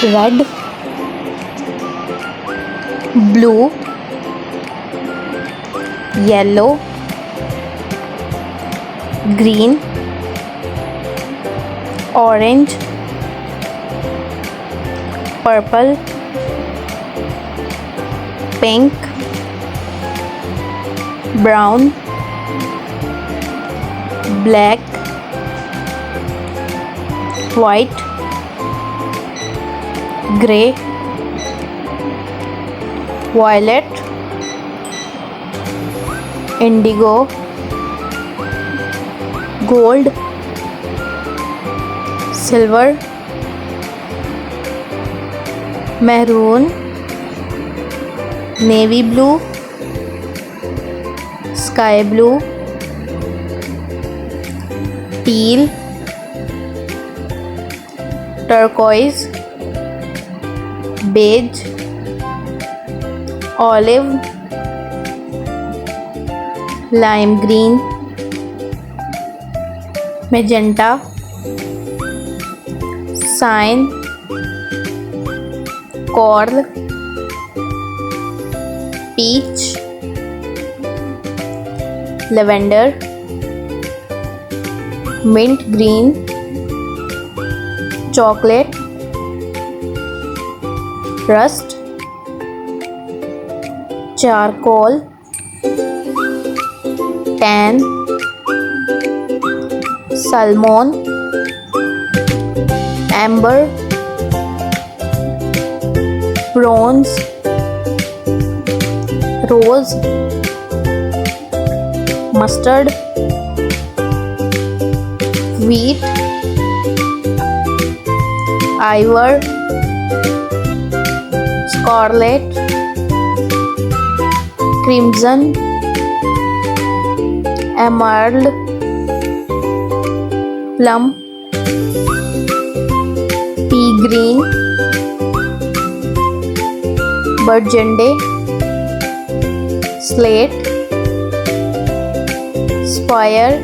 red, blue, yellow, green, orange, purple, pink, brown, black, white, grey, violet, indigo, gold, silver, maroon, navy blue, sky blue, teal, turquoise, beige, olive, lime green, magenta, cyan, coral, peach, lavender, mint green, chocolate, rust, charcoal, tan, salmon, amber, bronze, rose, mustard, wheat, ivory, scarlet, crimson, emerald, plum, pea green, burgundy, slate, spire,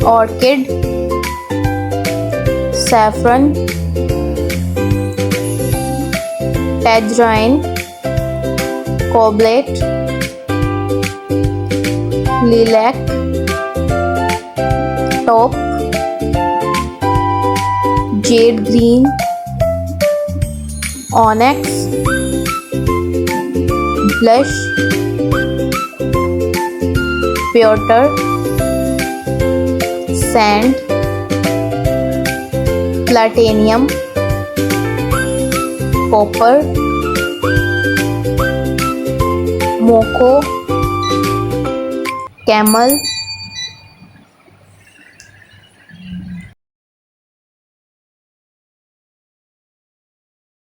orchid, saffron, tangerine, coblet, lilac, taupe, jade green, onyx, blush, pewter, sand, platinum, copper, mocha, camel,